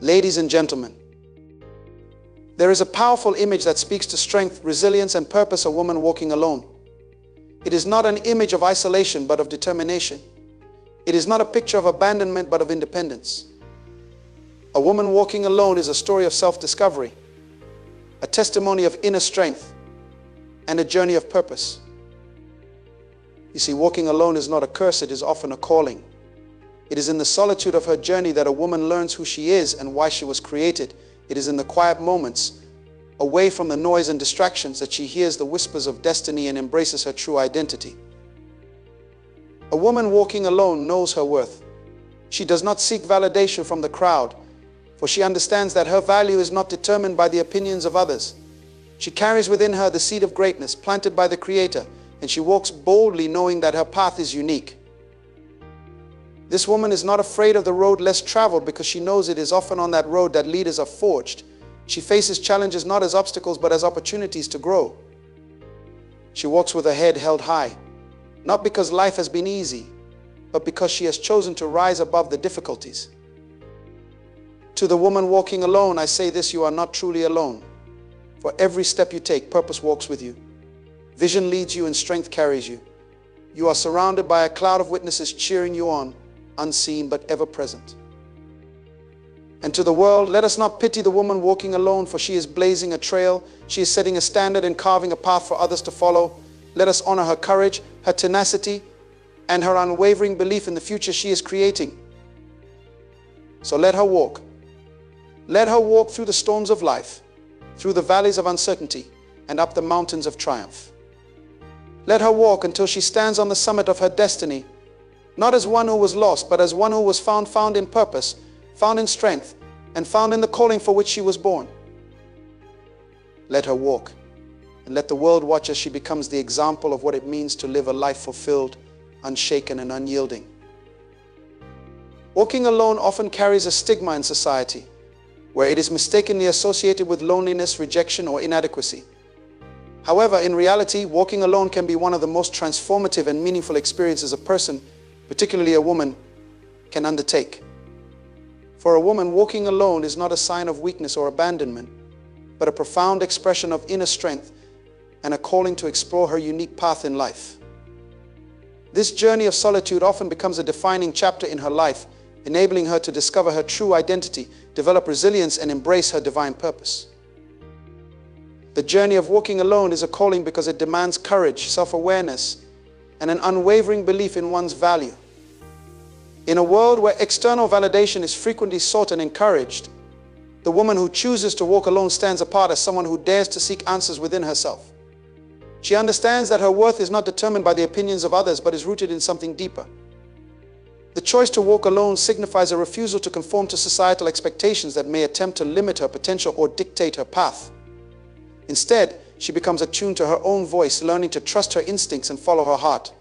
Ladies and gentlemen, there is a powerful image that speaks to strength, resilience, and purpose: a woman walking alone. It is not an image of isolation, but of determination. It is not a picture of abandonment, but of independence. A woman walking alone is a story of self-discovery, a testimony of inner strength, and a journey of purpose. You see, walking alone is not a curse, it is often a calling. It is in the solitude of her journey that a woman learns who she is and why she was created. It is in the quiet moments, away from the noise and distractions, that she hears the whispers of destiny and embraces her true identity. A woman walking alone knows her worth. She does not seek validation from the crowd, for she understands that her value is not determined by the opinions of others. She carries within her the seed of greatness planted by the Creator, and she walks boldly knowing that her path is unique. This woman is not afraid of the road less traveled, because she knows it is often on that road that leaders are forged. She faces challenges not as obstacles but as opportunities to grow. She walks with her head held high, not because life has been easy, but because she has chosen to rise above the difficulties. To the woman walking alone, I say this: you are not truly alone. For every step you take, purpose walks with you. Vision leads you and strength carries you. You are surrounded by a cloud of witnesses cheering you on, unseen but ever present. And to the world, let us not pity the woman walking alone, for she is blazing a trail. She is setting a standard and carving a path for others to follow. Let us honor her courage, her tenacity, and her unwavering belief in the future she is creating. So let her walk. Let her walk through the storms of life, through the valleys of uncertainty, and up the mountains of triumph. Let her walk until she stands on the summit of her destiny, not as one who was lost, but as one who was found in purpose, found in strength, and found in the calling for which she was born. Let her walk, and let the world watch as she becomes the example of what it means to live a life fulfilled, unshaken, and unyielding. Walking alone often carries a stigma in society, where it is mistakenly associated with loneliness, rejection, or inadequacy. However, in reality, walking alone can be one of the most transformative and meaningful experiences a person, particularly a woman, can undertake. For a woman, walking alone is not a sign of weakness or abandonment, but a profound expression of inner strength and a calling to explore her unique path in life. This journey of solitude often becomes a defining chapter in her life, enabling her to discover her true identity, develop resilience, and embrace her divine purpose. The journey of walking alone is a calling because it demands courage, self-awareness, and an unwavering belief in one's value. In a world where external validation is frequently sought and encouraged, the woman who chooses to walk alone stands apart as someone who dares to seek answers within herself. She understands that her worth is not determined by the opinions of others, but is rooted in something deeper. The choice to walk alone signifies a refusal to conform to societal expectations that may attempt to limit her potential or dictate her path. Instead, she becomes attuned to her own voice, learning to trust her instincts and follow her heart.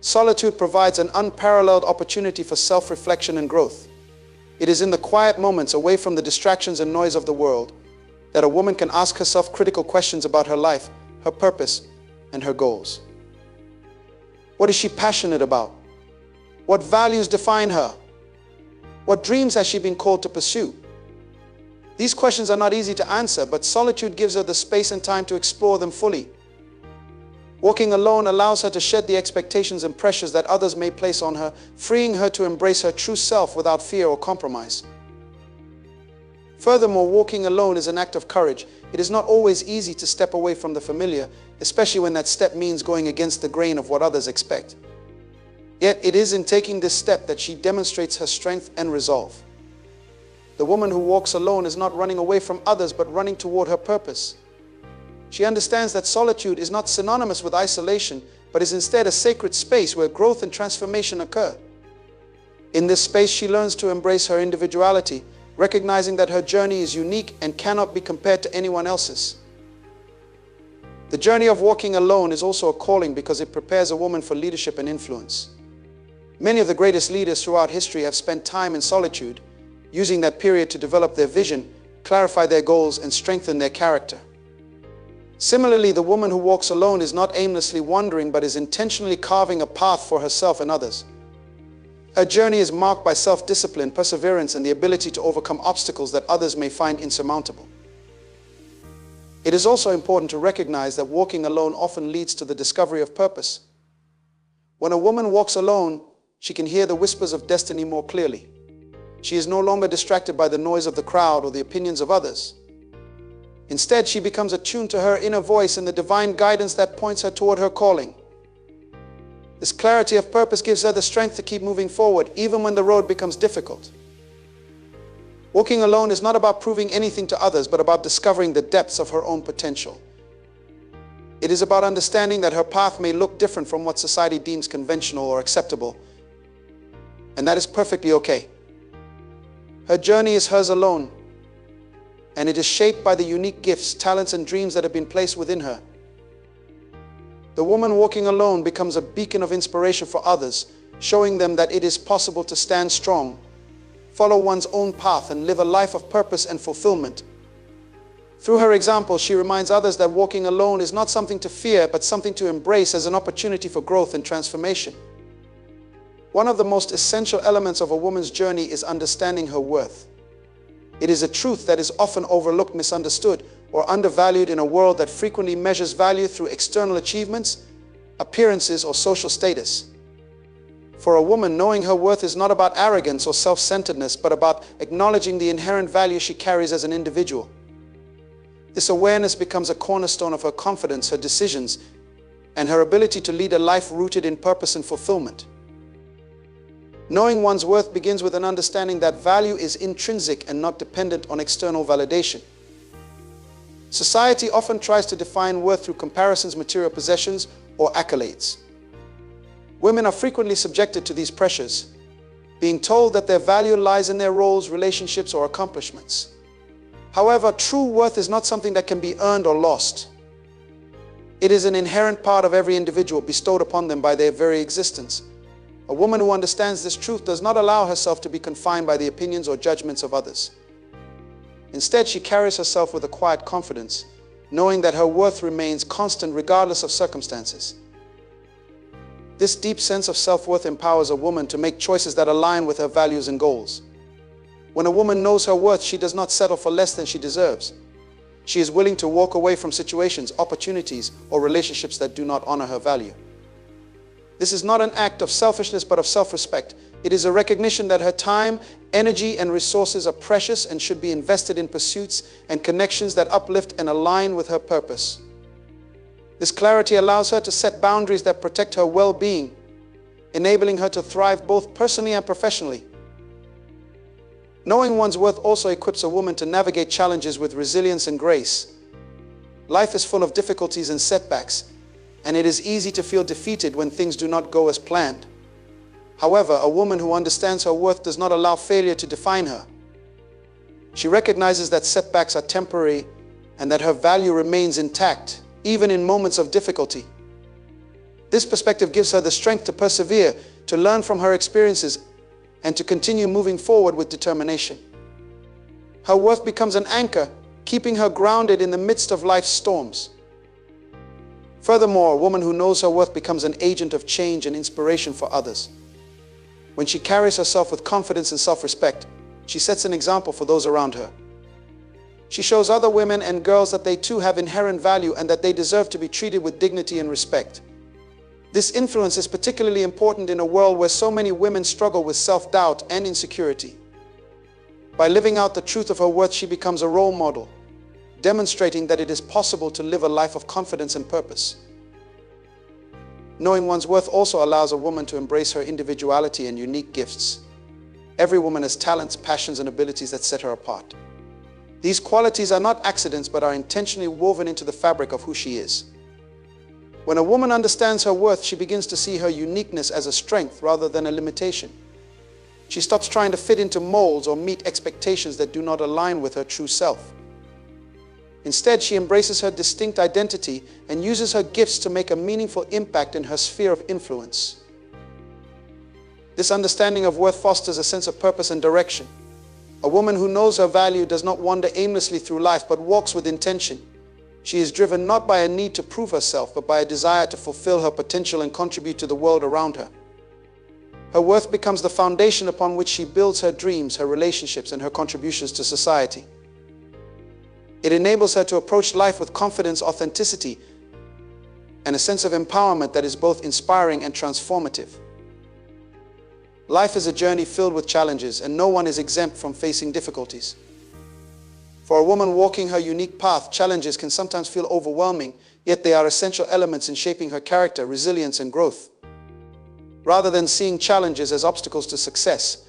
Solitude provides an unparalleled opportunity for self-reflection and growth. It is in the quiet moments, away from the distractions and noise of the world, that a woman can ask herself critical questions about her life, her purpose, and her goals. What is she passionate about? What values define her? What dreams has she been called to pursue? These questions are not easy to answer, but solitude gives her the space and time to explore them fully. Walking alone allows her to shed the expectations and pressures that others may place on her, freeing her to embrace her true self without fear or compromise. Furthermore, walking alone is an act of courage. It is not always easy to step away from the familiar, especially when that step means going against the grain of what others expect. Yet it is in taking this step that she demonstrates her strength and resolve. The woman who walks alone is not running away from others, but running toward her purpose. She understands that solitude is not synonymous with isolation, but is instead a sacred space where growth and transformation occur. In this space, she learns to embrace her individuality, recognizing that her journey is unique and cannot be compared to anyone else's. The journey of walking alone is also a calling because it prepares a woman for leadership and influence. Many of the greatest leaders throughout history have spent time in solitude, using that period to develop their vision, clarify their goals, and strengthen their character. Similarly, the woman who walks alone is not aimlessly wandering, but is intentionally carving a path for herself and others. Her journey is marked by self-discipline, perseverance, and the ability to overcome obstacles that others may find insurmountable. It is also important to recognize that walking alone often leads to the discovery of purpose. When a woman walks alone, she can hear the whispers of destiny more clearly. She is no longer distracted by the noise of the crowd or the opinions of others. Instead, she becomes attuned to her inner voice and the divine guidance that points her toward her calling. This clarity of purpose gives her the strength to keep moving forward, even when the road becomes difficult. Walking alone is not about proving anything to others, but about discovering the depths of her own potential. It is about understanding that her path may look different from what society deems conventional or acceptable, and that is perfectly okay. Her journey is hers alone, and it is shaped by the unique gifts, talents, and dreams that have been placed within her. The woman walking alone becomes a beacon of inspiration for others, showing them that it is possible to stand strong, follow one's own path, and live a life of purpose and fulfillment. Through her example, she reminds others that walking alone is not something to fear, but something to embrace as an opportunity for growth and transformation. One of the most essential elements of a woman's journey is understanding her worth. It is a truth that is often overlooked, misunderstood, or undervalued in a world that frequently measures value through external achievements, appearances, or social status. For a woman, knowing her worth is not about arrogance or self-centeredness, but about acknowledging the inherent value she carries as an individual. This awareness becomes a cornerstone of her confidence, her decisions, and her ability to lead a life rooted in purpose and fulfillment. Knowing one's worth begins with an understanding that value is intrinsic and not dependent on external validation. Society often tries to define worth through comparisons, material possessions, or accolades. Women are frequently subjected to these pressures, being told that their value lies in their roles, relationships, or accomplishments. However, true worth is not something that can be earned or lost. It is an inherent part of every individual, bestowed upon them by their very existence. A woman who understands this truth does not allow herself to be confined by the opinions or judgments of others. Instead, she carries herself with a quiet confidence, knowing that her worth remains constant regardless of circumstances. This deep sense of self-worth empowers a woman to make choices that align with her values and goals. When a woman knows her worth, she does not settle for less than she deserves. She is willing to walk away from situations, opportunities, or relationships that do not honor her value. This is not an act of selfishness, but of self-respect. It is a recognition that her time, energy, and resources are precious and should be invested in pursuits and connections that uplift and align with her purpose. This clarity allows her to set boundaries that protect her well-being, enabling her to thrive both personally and professionally. Knowing one's worth also equips a woman to navigate challenges with resilience and grace. Life is full of difficulties and setbacks, and it is easy to feel defeated when things do not go as planned. However, a woman who understands her worth does not allow failure to define her. She recognizes that setbacks are temporary and that her value remains intact, even in moments of difficulty. This perspective gives her the strength to persevere, to learn from her experiences, and to continue moving forward with determination. Her worth becomes an anchor, keeping her grounded in the midst of life's storms. Furthermore, a woman who knows her worth becomes an agent of change and inspiration for others. When she carries herself with confidence and self-respect, she sets an example for those around her. She shows other women and girls that they too have inherent value and that they deserve to be treated with dignity and respect. This influence is particularly important in a world where so many women struggle with self-doubt and insecurity. By living out the truth of her worth, she becomes a role model, demonstrating that it is possible to live a life of confidence and purpose. Knowing one's worth also allows a woman to embrace her individuality and unique gifts. Every woman has talents, passions, and abilities that set her apart. These qualities are not accidents, but are intentionally woven into the fabric of who she is. When a woman understands her worth, she begins to see her uniqueness as a strength rather than a limitation. She stops trying to fit into molds or meet expectations that do not align with her true self. Instead, she embraces her distinct identity and uses her gifts to make a meaningful impact in her sphere of influence. This understanding of worth fosters a sense of purpose and direction. A woman who knows her value does not wander aimlessly through life, but walks with intention. She is driven not by a need to prove herself, but by a desire to fulfill her potential and contribute to the world around her. Her worth becomes the foundation upon which she builds her dreams, her relationships, and her contributions to society. It enables her to approach life with confidence, authenticity, and a sense of empowerment that is both inspiring and transformative. Life is a journey filled with challenges, and no one is exempt from facing difficulties. For a woman walking her unique path, challenges can sometimes feel overwhelming, yet they are essential elements in shaping her character, resilience, and growth. Rather than seeing challenges as obstacles to success,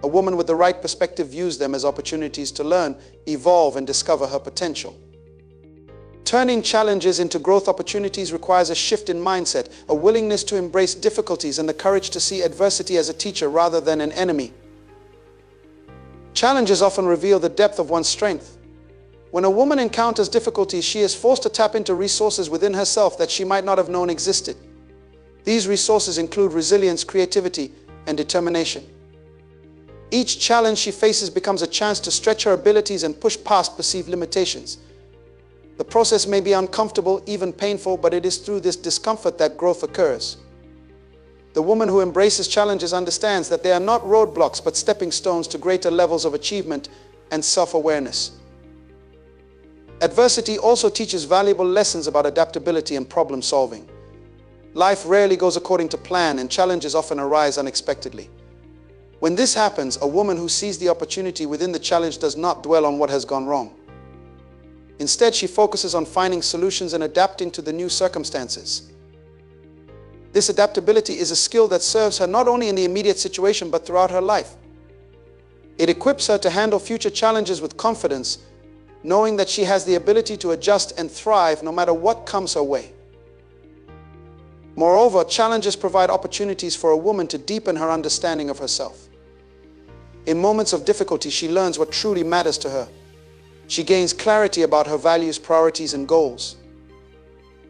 a woman with the right perspective views them as opportunities to learn, evolve, and discover her potential. Turning challenges into growth opportunities requires a shift in mindset, a willingness to embrace difficulties, and the courage to see adversity as a teacher rather than an enemy. Challenges often reveal the depth of one's strength. When a woman encounters difficulties, she is forced to tap into resources within herself that she might not have known existed. These resources include resilience, creativity, and determination. Each challenge she faces becomes a chance to stretch her abilities and push past perceived limitations. The process may be uncomfortable, even painful, but it is through this discomfort that growth occurs. The woman who embraces challenges understands that they are not roadblocks, but stepping stones to greater levels of achievement and self-awareness. Adversity also teaches valuable lessons about adaptability and problem solving. Life rarely goes according to plan, and challenges often arise unexpectedly. When this happens, a woman who sees the opportunity within the challenge does not dwell on what has gone wrong. Instead, she focuses on finding solutions and adapting to the new circumstances. This adaptability is a skill that serves her not only in the immediate situation but throughout her life. It equips her to handle future challenges with confidence, knowing that she has the ability to adjust and thrive no matter what comes her way. Moreover, challenges provide opportunities for a woman to deepen her understanding of herself. In moments of difficulty, she learns what truly matters to her. She gains clarity about her values, priorities, and goals.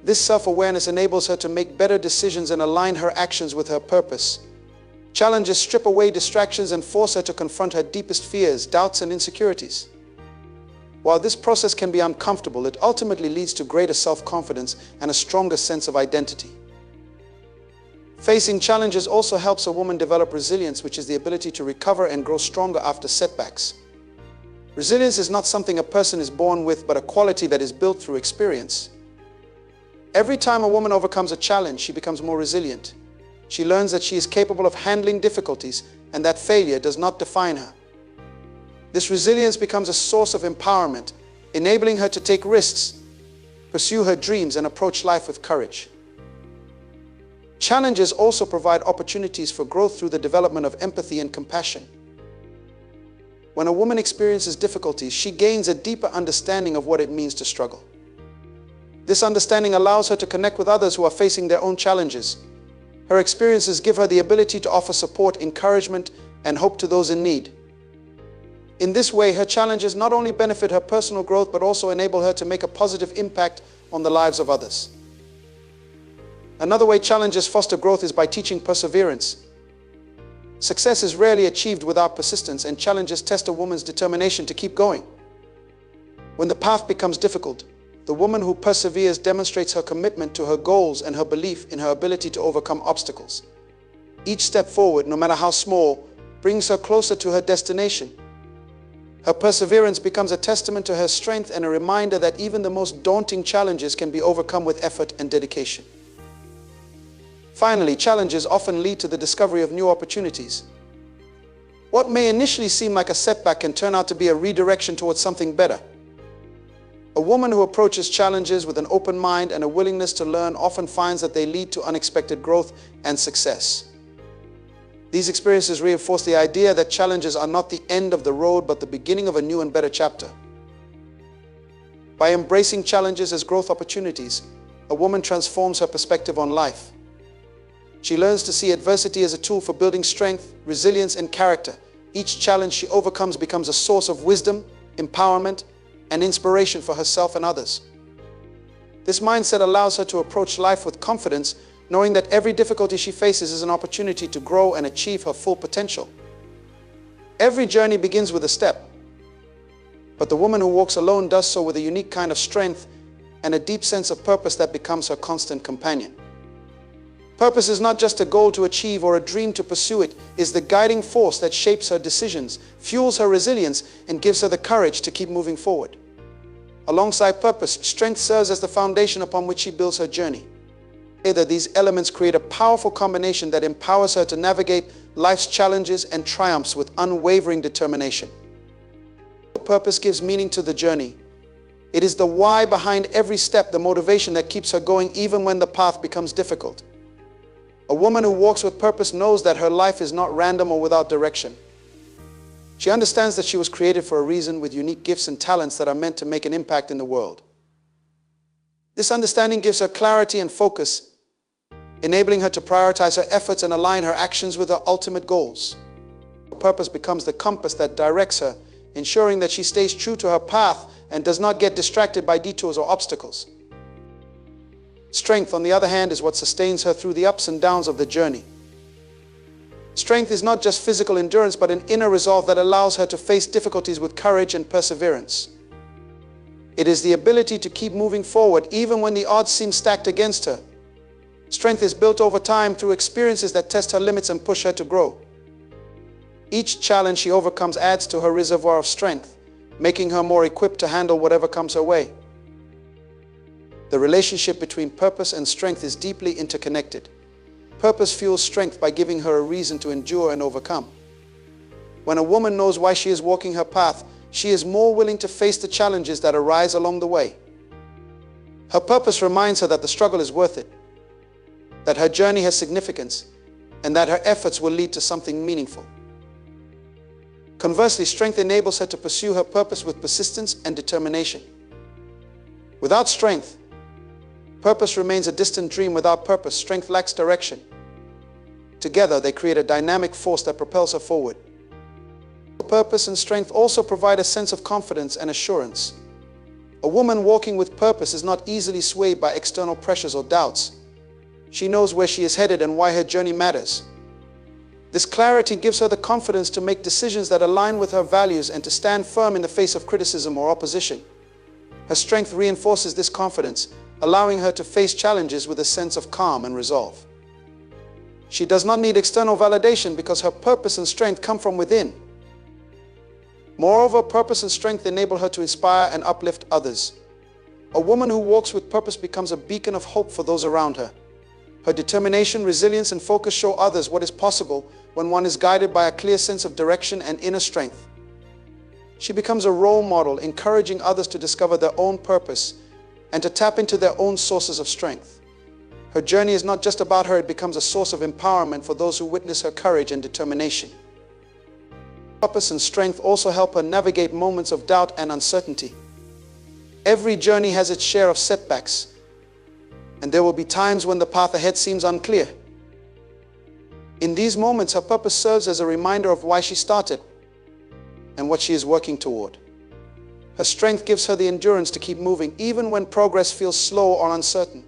This self-awareness enables her to make better decisions and align her actions with her purpose. Challenges strip away distractions and force her to confront her deepest fears, doubts, and insecurities. While this process can be uncomfortable, it ultimately leads to greater self-confidence and a stronger sense of identity. Facing challenges also helps a woman develop resilience, which is the ability to recover and grow stronger after setbacks. Resilience is not something a person is born with, but a quality that is built through experience. Every time a woman overcomes a challenge, she becomes more resilient. She learns that she is capable of handling difficulties and that failure does not define her. This resilience becomes a source of empowerment, enabling her to take risks, pursue her dreams, and approach life with courage. Challenges also provide opportunities for growth through the development of empathy and compassion. When a woman experiences difficulties, she gains a deeper understanding of what it means to struggle. This understanding allows her to connect with others who are facing their own challenges. Her experiences give her the ability to offer support, encouragement, and hope to those in need. In this way, her challenges not only benefit her personal growth, but also enable her to make a positive impact on the lives of others. Another way challenges foster growth is by teaching perseverance. Success is rarely achieved without persistence, and challenges test a woman's determination to keep going. When the path becomes difficult, the woman who perseveres demonstrates her commitment to her goals and her belief in her ability to overcome obstacles. Each step forward, no matter how small, brings her closer to her destination. Her perseverance becomes a testament to her strength and a reminder that even the most daunting challenges can be overcome with effort and dedication. Finally, challenges often lead to the discovery of new opportunities. What may initially seem like a setback can turn out to be a redirection towards something better. A woman who approaches challenges with an open mind and a willingness to learn often finds that they lead to unexpected growth and success. These experiences reinforce the idea that challenges are not the end of the road, but the beginning of a new and better chapter. By embracing challenges as growth opportunities, a woman transforms her perspective on life. She learns to see adversity as a tool for building strength, resilience, and character. Each challenge she overcomes becomes a source of wisdom, empowerment, and inspiration for herself and others. This mindset allows her to approach life with confidence, knowing that every difficulty she faces is an opportunity to grow and achieve her full potential. Every journey begins with a step, but the woman who walks alone does so with a unique kind of strength and a deep sense of purpose that becomes her constant companion. Purpose is not just a goal to achieve or a dream to pursue. It is the guiding force that shapes her decisions, fuels her resilience, and gives her the courage to keep moving forward. Alongside purpose, strength serves as the foundation upon which she builds her journey. Together, these elements create a powerful combination that empowers her to navigate life's challenges and triumphs with unwavering determination. Purpose gives meaning to the journey. It is the why behind every step, the motivation that keeps her going even when the path becomes difficult. A woman who walks with purpose knows that her life is not random or without direction. She understands that she was created for a reason, with unique gifts and talents that are meant to make an impact in the world. This understanding gives her clarity and focus, enabling her to prioritize her efforts and align her actions with her ultimate goals. Purpose becomes the compass that directs her, ensuring that she stays true to her path and does not get distracted by detours or obstacles. Strength, on the other hand, is what sustains her through the ups and downs of the journey. Strength is not just physical endurance, but an inner resolve that allows her to face difficulties with courage and perseverance. It is the ability to keep moving forward even when the odds seem stacked against her. Strength is built over time through experiences that test her limits and push her to grow. Each challenge she overcomes adds to her reservoir of strength, making her more equipped to handle whatever comes her way. The relationship between purpose and strength is deeply interconnected. Purpose fuels strength by giving her a reason to endure and overcome. When a woman knows why she is walking her path, she is more willing to face the challenges that arise along the way. Her purpose reminds her that the struggle is worth it, that her journey has significance, and that her efforts will lead to something meaningful. Conversely, strength enables her to pursue her purpose with persistence and determination. Without strength, purpose remains a distant dream. Without purpose, strength lacks direction. Together, they create a dynamic force that propels her forward. Purpose and strength also provide a sense of confidence and assurance. A woman walking with purpose is not easily swayed by external pressures or doubts. She knows where she is headed and why her journey matters. This clarity gives her the confidence to make decisions that align with her values and to stand firm in the face of criticism or opposition. Her strength reinforces this confidence, allowing her to face challenges with a sense of calm and resolve. She does not need external validation because her purpose and strength come from within. Moreover, purpose and strength enable her to inspire and uplift others. A woman who walks with purpose becomes a beacon of hope for those around her. Her determination, resilience, and focus show others what is possible when one is guided by a clear sense of direction and inner strength. She becomes a role model, encouraging others to discover their own purpose and to tap into their own sources of strength. Her journey is not just about her, it becomes a source of empowerment for those who witness her courage and determination. Purpose and strength also help her navigate moments of doubt and uncertainty. Every journey has its share of setbacks, and there will be times when the path ahead seems unclear. In these moments, her purpose serves as a reminder of why she started and what she is working toward. Her strength gives her the endurance to keep moving, even when progress feels slow or uncertain.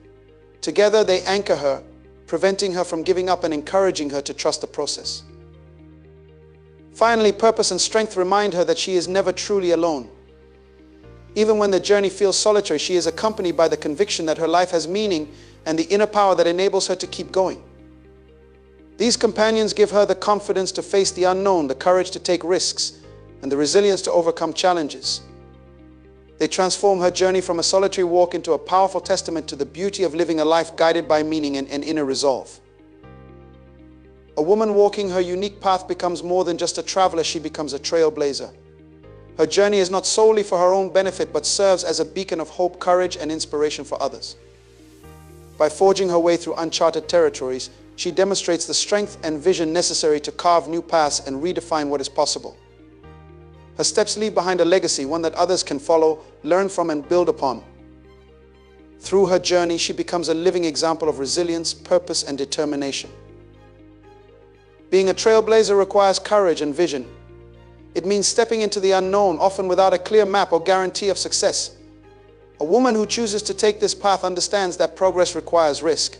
Together, they anchor her, preventing her from giving up and encouraging her to trust the process. Finally, purpose and strength remind her that she is never truly alone. Even when the journey feels solitary, she is accompanied by the conviction that her life has meaning and the inner power that enables her to keep going. These companions give her the confidence to face the unknown, the courage to take risks, and the resilience to overcome challenges. They transform her journey from a solitary walk into a powerful testament to the beauty of living a life guided by meaning and inner resolve. A woman walking her unique path becomes more than just a traveler, she becomes a trailblazer. Her journey is not solely for her own benefit, but serves as a beacon of hope, courage, and inspiration for others. By forging her way through uncharted territories, she demonstrates the strength and vision necessary to carve new paths and redefine what is possible. Her steps leave behind a legacy, one that others can follow, learn from, and build upon. Through her journey, she becomes a living example of resilience, purpose, and determination. Being a trailblazer requires courage and vision. It means stepping into the unknown, often without a clear map or guarantee of success. A woman who chooses to take this path understands that progress requires risk.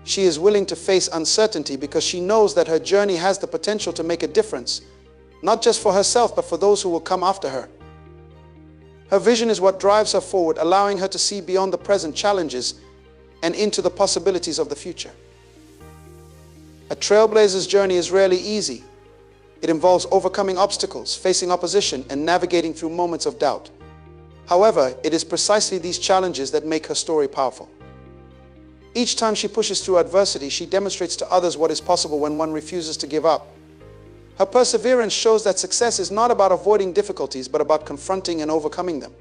She is willing to face uncertainty because she knows that her journey has the potential to make a difference, not just for herself, but for those who will come after her. Her vision is what drives her forward, allowing her to see beyond the present challenges and into the possibilities of the future. A trailblazer's journey is rarely easy. It involves overcoming obstacles, facing opposition, and navigating through moments of doubt. However, it is precisely these challenges that make her story powerful. Each time she pushes through adversity, she demonstrates to others what is possible when one refuses to give up. Her perseverance shows that success is not about avoiding difficulties, but about confronting and overcoming them.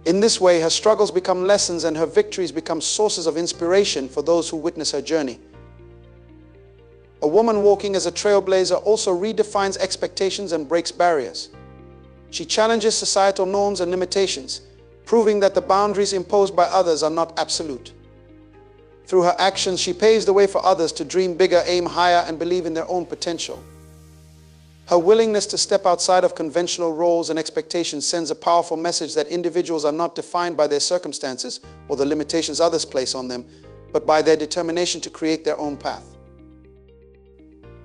In this way, her struggles become lessons and her victories become sources of inspiration for those who witness her journey. A woman walking as a trailblazer also redefines expectations and breaks barriers. She challenges societal norms and limitations, proving that the boundaries imposed by others are not absolute. Through her actions, she paves the way for others to dream bigger, aim higher, and believe in their own potential. Her willingness to step outside of conventional roles and expectations sends a powerful message that individuals are not defined by their circumstances or the limitations others place on them, but by their determination to create their own path.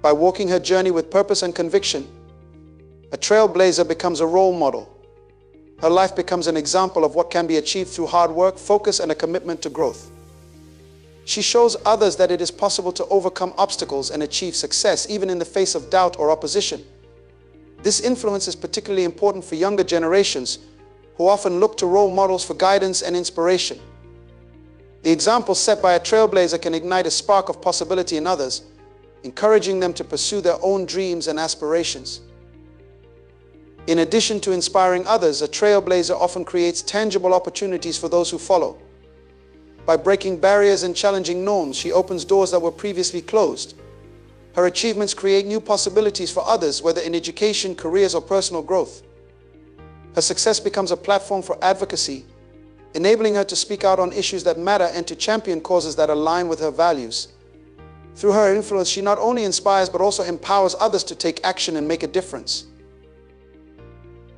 By walking her journey with purpose and conviction, a trailblazer becomes a role model. Her life becomes an example of what can be achieved through hard work, focus, and a commitment to growth. She shows others that it is possible to overcome obstacles and achieve success, even in the face of doubt or opposition. This influence is particularly important for younger generations, who often look to role models for guidance and inspiration. The example set by a trailblazer can ignite a spark of possibility in others, encouraging them to pursue their own dreams and aspirations. In addition to inspiring others, a trailblazer often creates tangible opportunities for those who follow. By breaking barriers and challenging norms, she opens doors that were previously closed. Her achievements create new possibilities for others, whether in education, careers, or personal growth. Her success becomes a platform for advocacy, enabling her to speak out on issues that matter and to champion causes that align with her values. Through her influence, she not only inspires but also empowers others to take action and make a difference.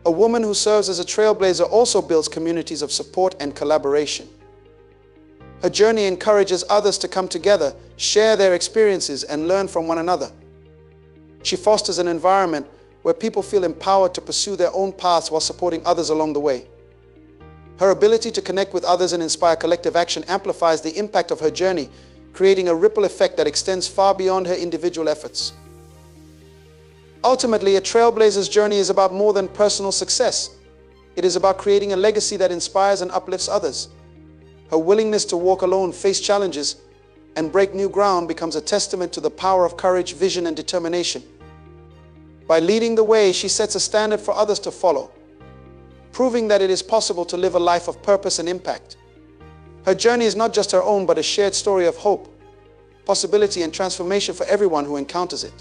A woman who serves as a trailblazer also builds communities of support and collaboration. Her journey encourages others to come together, share their experiences, and learn from one another. She fosters an environment where people feel empowered to pursue their own paths while supporting others along the way. Her ability to connect with others and inspire collective action amplifies the impact of her journey, creating a ripple effect that extends far beyond her individual efforts. Ultimately, a trailblazer's journey is about more than personal success. It is about creating a legacy that inspires and uplifts others. Her willingness to walk alone, face challenges, and break new ground becomes a testament to the power of courage, vision, and determination. By leading the way, she sets a standard for others to follow, proving that it is possible to live a life of purpose and impact. Her journey is not just her own, but a shared story of hope, possibility, and transformation for everyone who encounters it.